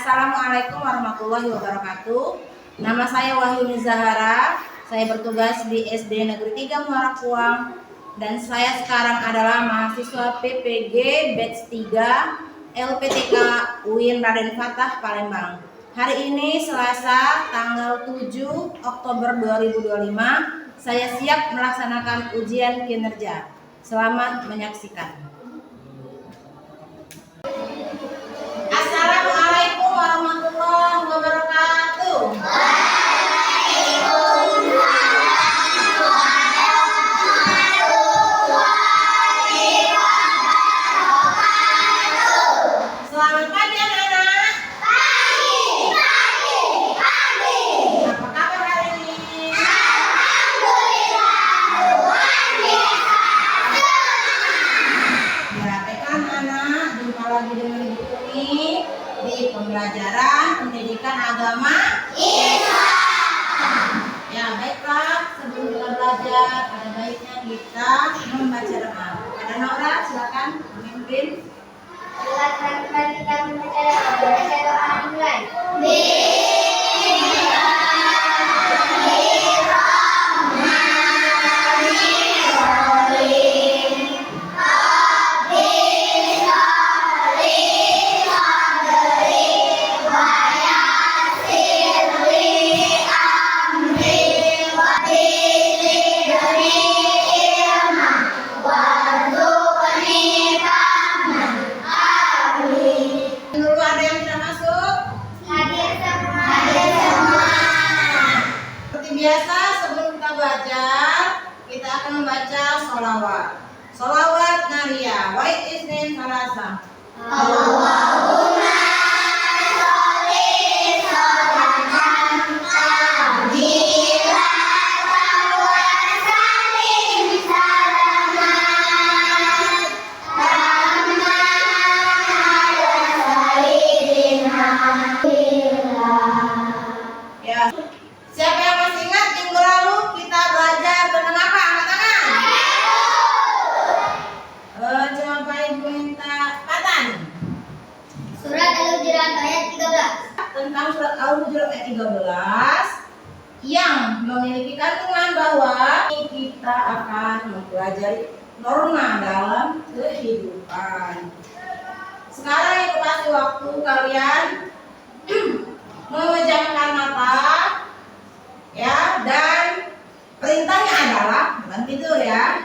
Assalamualaikum warahmatullahi wabarakatuh. Nama saya Wahyuni Zahara. Saya bertugas di SD Negeri 3 Muara Kuang dan saya sekarang adalah mahasiswa PPG Batch 3 LPTK UIN Raden Fatah Palembang. Hari ini Selasa tanggal 7 Oktober 2025. Saya siap melaksanakan ujian kinerja. Selamat menyaksikan. Assalamualaikum warahmatullahi wabarakatuh. Selamat pagi anak-anak. Pagi. Apa kabar hari ini? Alhamdulillah luar biasa. Perhatikan anak, jumpa lagi dengan Ibu Umi di pembelajaran pendidikan agama Islam. Ya baiklah, sebelum kita belajar ada baiknya kita membaca doa. Ada Nora, silakan memimpin. Silakan kita membaca doa dimulai. Dulu ada yang tidak masuk? Hadir semua. Seperti biasa sebelum kita belajar, kita akan membaca sholawat. Sholawat Naria. Wait isnin salasa. Allahumma sholli sholatan kamilatan wa sallim salaman tamman ala sayyidina Muhammad. Ya. Siapa yang masih ingat minggu lalu kita belajar tentang apa? Angkat tangan. Coba Ibu minta Patan. Surat Al-Hujurat ayat 13. Tentang surat Al-Hujurat ayat 13 yang memiliki kandungan bahwa kita akan mempelajari norma dalam kehidupan. Sekarang Ibu kasih waktu kalian memejamkan mata, ya, dan perintahnya adalah bukan tidur ya.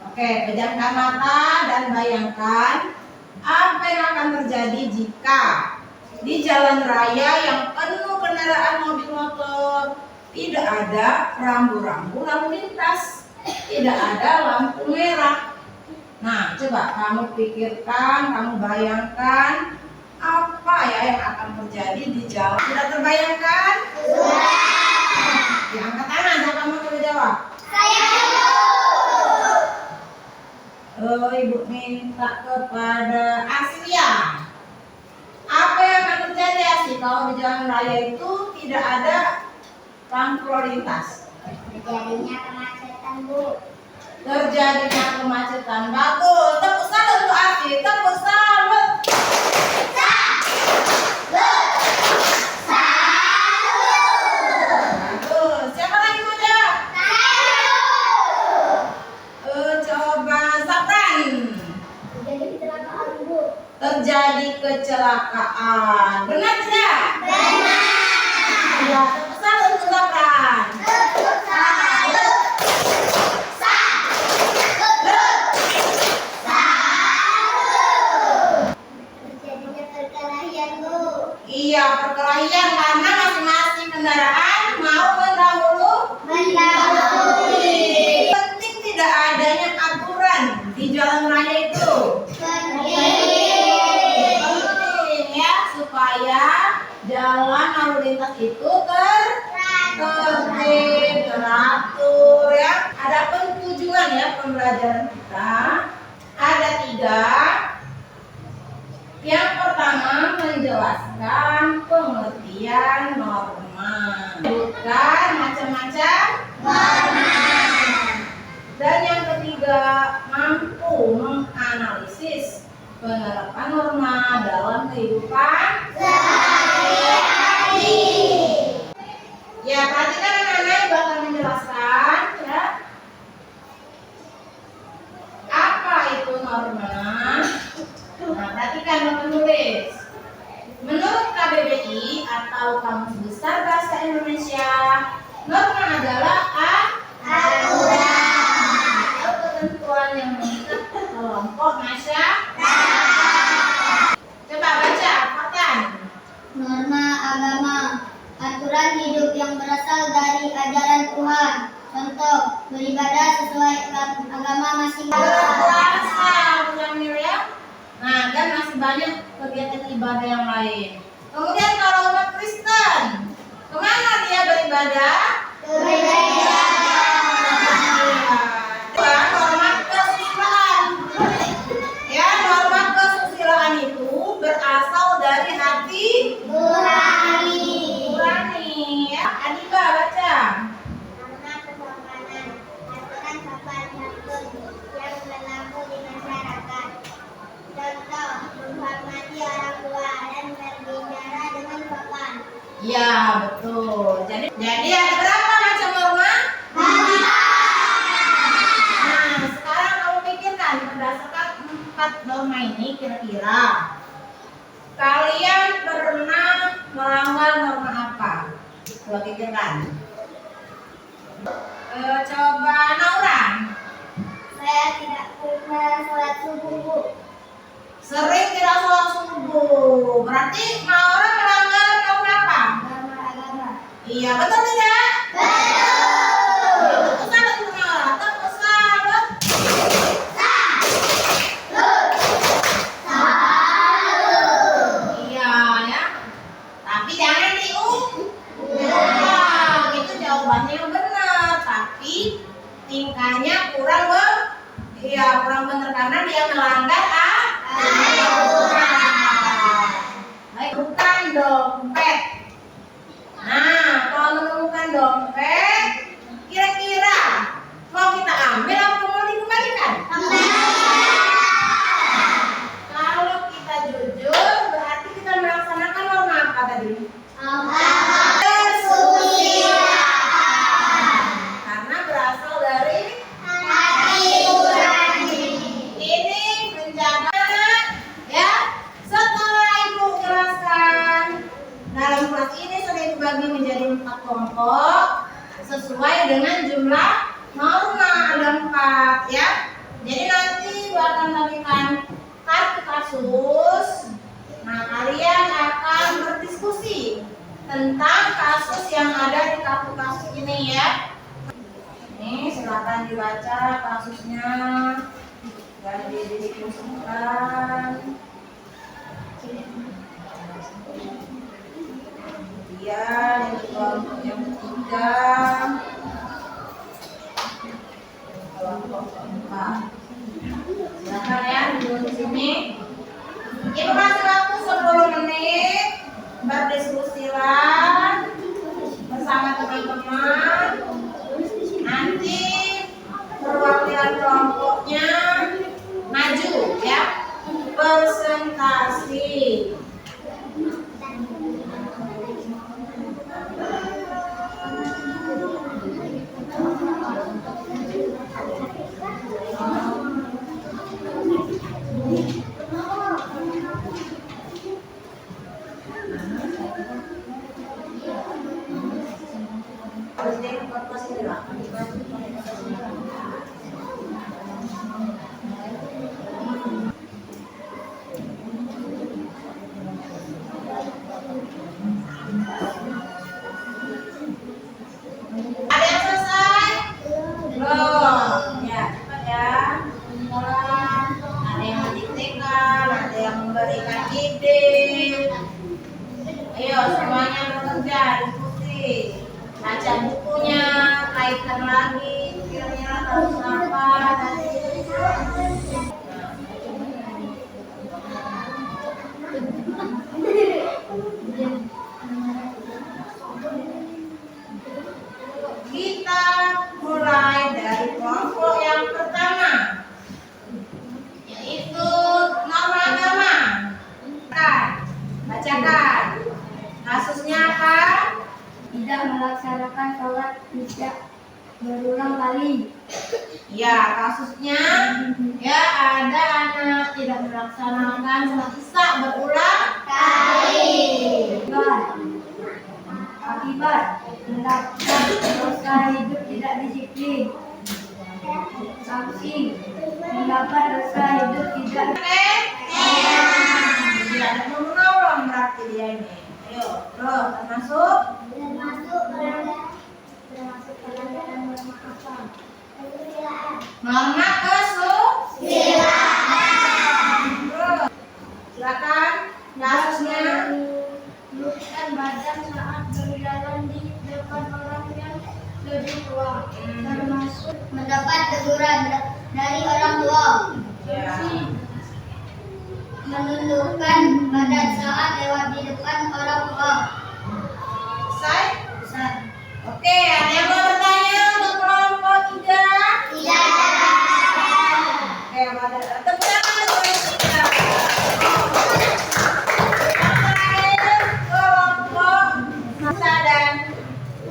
Oke, pejamkan mata dan bayangkan apa yang akan terjadi jika di jalan raya yang penuh kendaraan mobil motor tidak ada rambu-rambu lalu lintas, tidak ada lampu merah. Nah, coba kamu pikirkan, kamu bayangkan apa ya yang akan terjadi di jalan. Sudah terbayangkan? Ya, angkat tangan, siapa mau coba jawab? Ibu minta kepada Asia. Apa yang akan terjadi Asia kalau di jalan raya itu tidak ada lampu lalu lintas? Terjadinya kemacetan, Bu. Terjadinya kemacetan. Bagus. Tepuk salut untuk Asia. Tepuk salut. Bagus. Siapa lagi mau jawab? Coba Sapran. Jadi kecelakaan, Bu. Terjadi kecelakaan. Benar tidak? Benar. Ya, tepuk salut untuk Sapran. Terjadinya perkelahian, Bu. Iya, perkelahian karena masing-masing kendaraan mau mendahului. Penting tidak adanya aturan di jalan raya itu. Penting ya, supaya jalan lalu lintas itu tertib, teratur ya. Adapun tujuan ya pembelajaran kita ada 3. Yang pertama menjelaskan pengertian norma, bukan macam-macam norma. Dan yang ketiga mampu menganalisis penerapan norma dalam kehidupan sehari-hari. Kamus Besar Bahasa Indonesia. Norma adalah aturan, atau ketentuan yang mengikat kelompok masyarakat. Coba baca, apakan? norma agama, aturan hidup yang berasal dari ajaran Tuhan. Contoh, beribadah sesuai agama masing-masing. Berasa, bukan Miriam? Nah, dan masih banyak kegiatan ibadah yang lain. Kemudian kalau umat Kristen, kemana dia beribadah? Norma kesusilaan. Ya, norma kesusilaan itu berasal dari hati nurani. Ya, Adiba baca. Norma kesopanan, aturan sopan santun yang berlaku di masyarakat. Contoh, menghormati orang tua dan berbicara dengan sopan. Ya, betul. Jadi ada berapa macam norma? Nah, sekarang kamu pikirkan berdasarkan 4 norma ini kira-kira kalian pernah melanggar norma apa? Coba pikirkan. Coba Naura. Saya tidak pernah sholat subuh, Bu. Sering tidak sholat subuh. Berarti Naura melanggar norma apa? Norma agama. Iya, betul tidak? Betul salah Naura. Tepat salah. Iya ya. Tapi jangan diubah. Itu jawabannya yang benar. Tapi tingkahnya kurang benar karena dia melanggar aturan. Baik, bukan dompet. Nah, kalau menemukan dompet, kira-kira mau kita ambil atau mau dikembalikan? Kalau kita jujur, berarti kita melaksanakan norma apa tadi? Karena berasal dari ini menjaga ya. Setelah Ibu jelaskan, dalam kelas ini sudah Ibu bagi menjadi 4 kelompok sesuai dengan jumlah norma, ada 4 ya. Jadi nanti Ibu akan bagikan kartu kasus. Nah, kalian akan berdiskusi tentang kasus yang ada di kartu kasus ini ya. Ini silakan dibaca kasusnya dan didiskusikan. Kemudian kelompok yang ketiga, kelompok keempat. Silakan ya duduk di sini. Ibu kasih waktu 10 menit berdiskusilah bersama teman-teman. Nanti perwakilan kelompoknya maju ya, presentasi. Ada yang selesai? Belum. Ya, cepat ya. Pelan. Ada yang mendiktekan, ada yang memberikan ide. Ayo semuanya bekerja, diskusi. Baca bukunya, kaitkan lagi. Kira-kira harus apa tadi? Kita mulai dari kelompok yang pertama, yaitu norma agama. Bacakan. Kasusnya apa? Tidak melaksanakan sholat isya berulang kali. Ya, kasusnya ya ada anak tidak melaksanakan sholat isya berulang Kali. akibat mendapat dosa hidup tidak disiplin. Sanksi mendapat dosa hidup tidak Tidak ada menolong berarti dia ini. Ayo, terus termasuk pelanggaran norma apa? norma kesusilaan. Terus silakan kasusnya. Menundukkan badan saat berjalan di depan orang yang lebih tua, termasuk mendapat teguran dari orang tua. Ya. Menundukkan badan saat lewat di depan orang tua. Selesai? Oke, ada yang mau bertanya untuk kelompok 3? Tidak. Oke, tepuk tangan untuk kelompok 3. Kelompok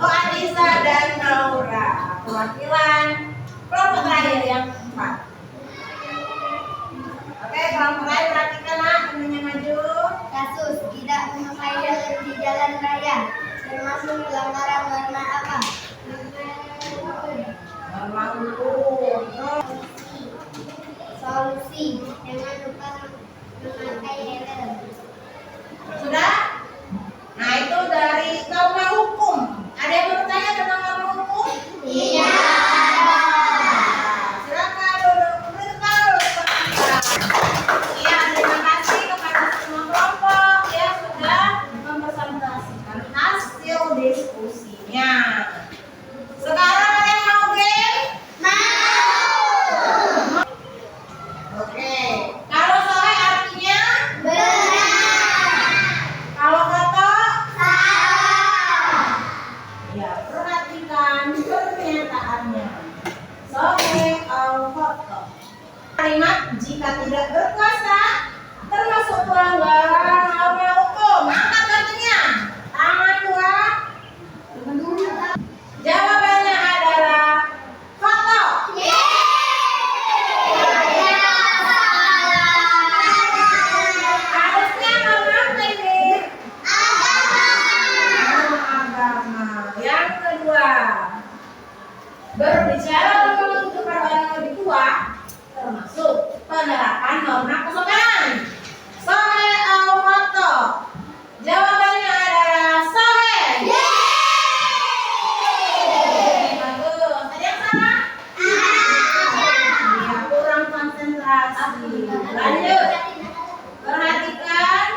Anissa dan Naura, perwakilan kelompok terakhir yang 4. Oke, kelompok lain perhatikan lah, temennya maju. Kasus tidak memakai helm di jalan raya termasuk pelanggaran norma apa? Norma hukum. Solusi dengan lupa memakai helm. Sudah? Nah, itu dari norma hukum. Ada yang mau bertanya tentang norma hukum? Iya. Silakan duduk. Iya, terima kasih kepada semua kelompok yang sudah mempresentasikan hasil diskusinya. Sekarang ada yang mau game? Mau. Oke. Kalau soal artinya? Benar. Kalau kata? Salah. Ya, perhatikan pernyataannya. Sohe al-foto. Kalimat jika tidak berkuasa termasuk pelanggaran norma hukum. Angkat kartunya. Tangan dua. Jawabannya adalah foto. Harusnya norma apa ini? Agama. Yang kedua, berbicara kepada orang yang lebih tua, termasuk penerapan norma kesopanan. Sohe al-foto. Jawabannya adalah sohe. Bagus. Ada yang salah? Ya, kurang konsentrasi. Lanjut. Perhatikan.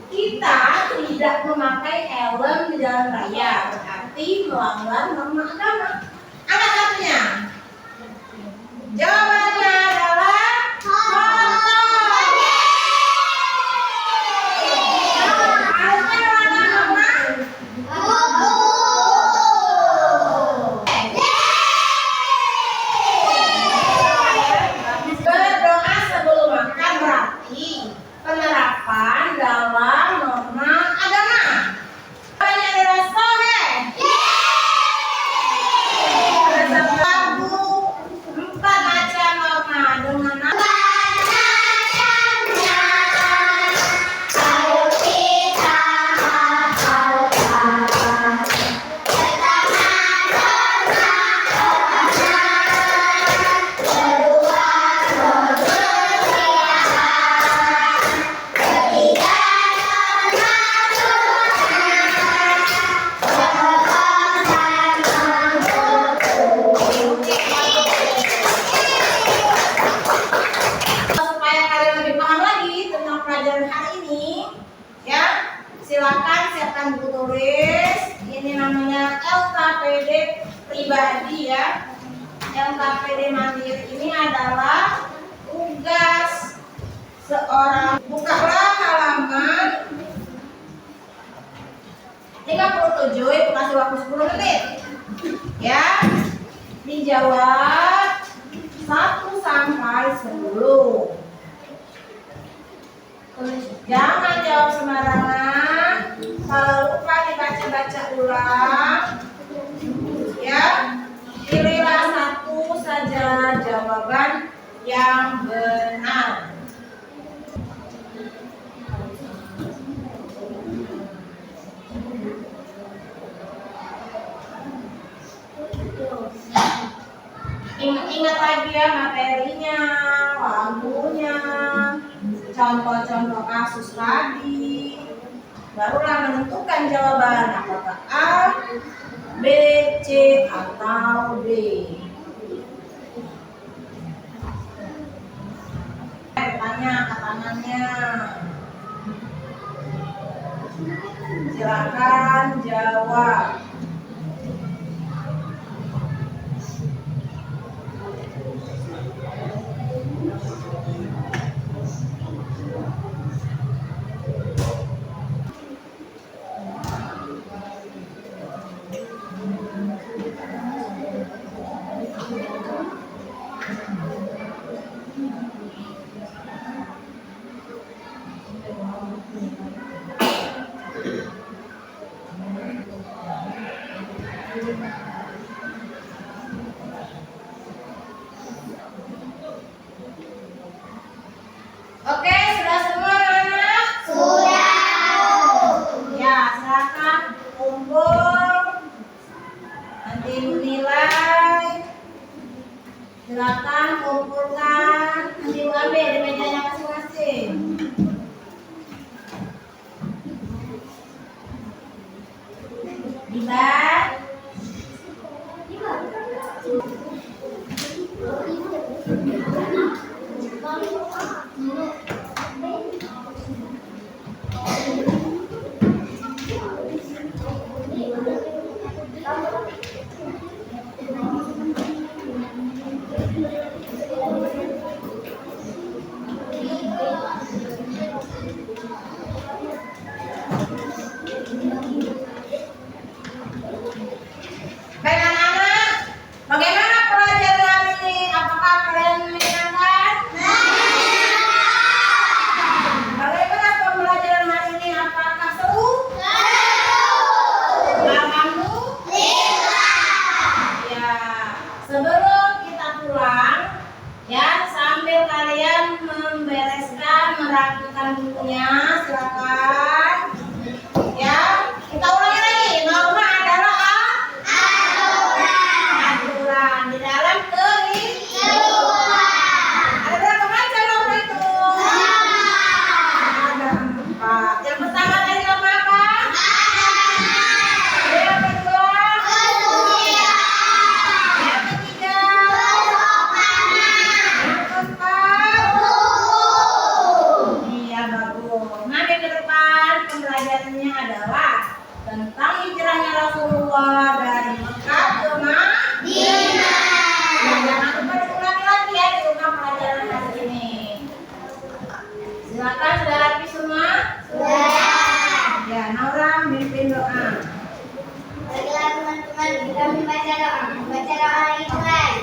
Kita tidak memakai helm di jalan raya, berarti melanggar norma agama. Angkat kartunya. Jawabannya adalah foto. Harusnya melanggar norma. Berdoa sebelum makan berarti penerapan dalam norma agama. Jawabannya adalah sohe. Terdapat 4 macam norma dengan nama supaya kalian lebih paham lagi tentang pelajaran hari ini, ya silakan siapkan buku tulis. Ini namanya LKPD pribadi ya. LKPD mandiri ini adalah tugas seorang. Bukalah halaman 37, ibu kasih waktu 10 menit. Ya, dijawab 1 sampai 10. Jangan jawab sembarangan. Kalau lupa dibaca-baca ulang. Ya, pilihlah 1 saja jawaban yang benar. ingat lagi ya materinya, lagunya, contoh-contoh kasus tadi. Barulah menentukan jawaban apakah A, B, C, atau D. Bertanya ke tangannya. Silakan jawab. Oke, sudah semua anak? Sudah. Ya, silakan kumpul. Nanti nilai. Silakan kumpulkan. Nanti ambil di mejanya masing-masing. Dibat. Baik anak-anak, bagaimana pelajaran ini? Apakah kalian menyenangkan? Bagaimana pembelajaran hari ini? Apakah seru? Alhamdulillah. Ya, sebelum kita pulang, ya sambil kalian membereskan, merapikan bukunya, silakan. Ya, kita ulangi lagi. Norma adalah aturan di dalam kehidupan. Ada berapa macam norma itu? Ada 4. Yang pertama tadi norma apa? Yang kedua? Yang ketiga? Yang keempat? Iya, bagus. Nanti ke depan pembelajarannya adalah tentang hijrahnya Rasulullah dari Mekah ke Madinah. Dan jangan lupa diulangi lagi ya di rumah pelajaran hari ini. Silakan, sudah rapi semua? Sudah. Ya, Naura mimpin doa. Baiklah teman-teman, kita membaca doa. Membaca doa ikhlas.